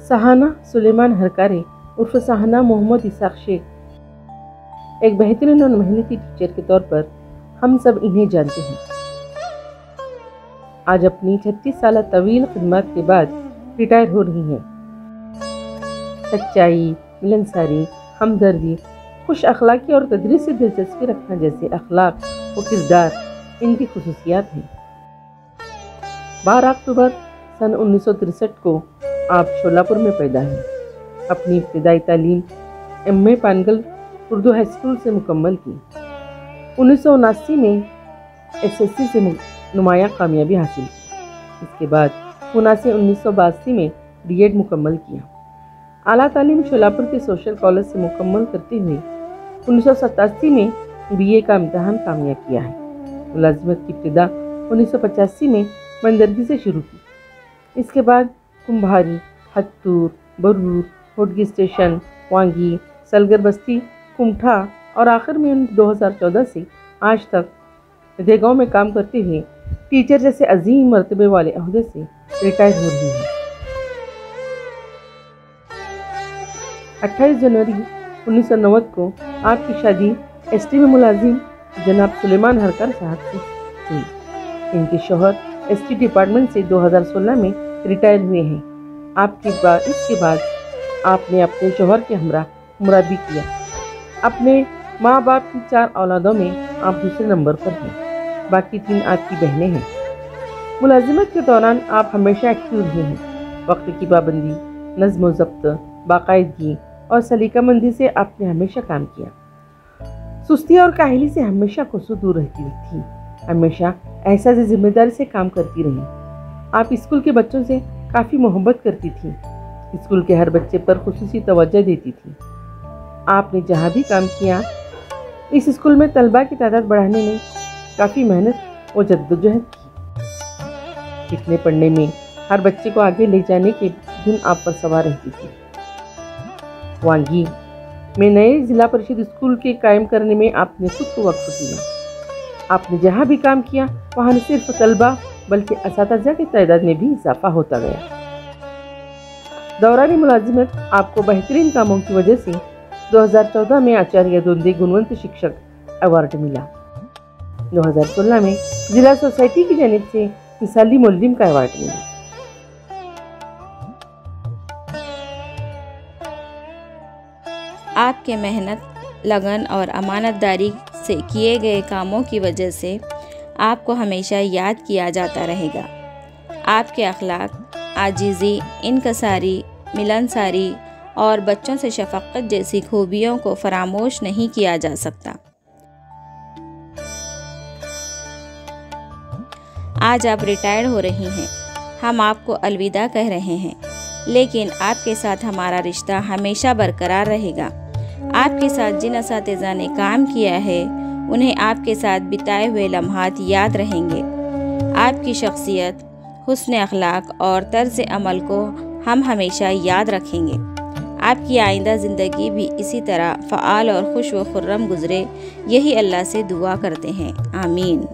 सहाना सुलेमान हरकारी उर्फ सहाना मोहम्मद इसाक शेख एक बेहतरीन और मेहनती टीचर के तौर पर हम सब इन्हें जानते हैं। आज अपनी 36 साल तवील खिदमत के बाद रिटायर हो रही हैं। सच्चाई, मिलनसारी, हमदर्दी, खुश अखलाकी और तदरीस से दिलचस्पी रखना जैसे अखलाक व किरदार इनकी खुसूसियात हैं। 12 अक्टूबर सन 1963 को आप शोलापुर में पैदा हैं। अपनी इब्तिदाई तालीम MA. Pangal Urdu high school से मुकम्मल की। 1979 में एसएससी से नुमाया कामयाबी हासिल की। इसके बाद पूना से 1982 में बीएड मुकम्मल किया। आला तालीम शोलापुर के सोशल कॉलेज से मुकम्मल करते हुए 1987 में बीए का इम्तहान कामयाब किया है। मुलाजिमत की इब्तिदा 1985 में बंदरगी से शुरू की। इसके बाद कुम्भारी, हत्तूर, बरूर, होडगी स्टेशन, वांगी, सलगर बस्ती, कुमठा और आखिर में 2014 से आज तक देगांव में काम करते हुए टीचर जैसे अजीम मर्तबे वाले अहदे से रिटायर हो रही हैं। 28 जनवरी 1990 को आपकी शादी एसटी में मुलाजिम जनाब सुलेमान हरकार साहब से हुई। इनके शौहर एसटी डिपार्टमेंट से 2016 में रिटायर हुए हैं। इसके बाद आपने अपने शौहर के हमरा उम्रा भी किया। अपने माँ बाप की 4 औलादों में आप दूसरे नंबर पर हैं। बाकी 3 आपकी बहनें हैं। मुलाजिमत के दौरान आप हमेशा एक्टिव रहे हैं। वक्त की पाबंदी, नज़्म ज़ब्त, बाकायदगी और सलीकामंदी से आपने हमेशा काम किया। सुस्ती और काहली से हमेशा खुशू दूर रहती थी। हमेशा एहसास जिम्मेदारी से काम करती रही। आप स्कूल के बच्चों से काफ़ी मोहब्बत करती थी। स्कूल के हर बच्चे पर खुसूसी तवज्जो देती थी। आपने जहाँ भी काम किया, इस स्कूल में तलबा की तादाद बढ़ाने में काफ़ी मेहनत और जद्दोजहद की। लिखने पढ़ने में हर बच्चे को आगे ले जाने की धुन आप पर सवार रहती थी। वांगी में नए जिला परिषद स्कूल के कायम करने में आपने खुद को वक्फ किया। आपने जहाँ भी काम किया वहाँ न सिर्फ तलबा बल्कि असातिज़ा की तादाद में भी इजाफा होता गया। दौरानी मुलाजिमत आपको बेहतरीन कामों की वजह से 2014 में आचार्य दोंदे गुणवंत शिक्षक अवार्ड मिला। 2016 में जिला सोसाइटी की जानिब से मिसाली मुल्लिम का अवार्ड मिला। आपके मेहनत, लगन और अमानतदारी से किए गए कामों की वजह से आपको हमेशा याद किया जाता रहेगा। आपके अखलाक, आजिज़ी, इनकसारी, मिलनसारी और बच्चों से शफ़क़त जैसी खूबियों को फरामोश नहीं किया जा सकता। आज आप रिटायर हो रही हैं। हम आपको अलविदा कह रहे हैं, लेकिन आपके साथ हमारा रिश्ता हमेशा बरकरार रहेगा। आपके साथ जिन असातिज़ा ने काम किया है उन्हें आपके साथ बिताए हुए लम्हात याद रहेंगे। आपकी शख्सियत, हुस्न अखलाक और तर्ज़ अमल को हम हमेशा याद रखेंगे। आपकी आइंदा ज़िंदगी भी इसी तरह फ़आल और खुश व खुर्रम गुज़रे, यही अल्लाह से दुआ करते हैं। आमीन।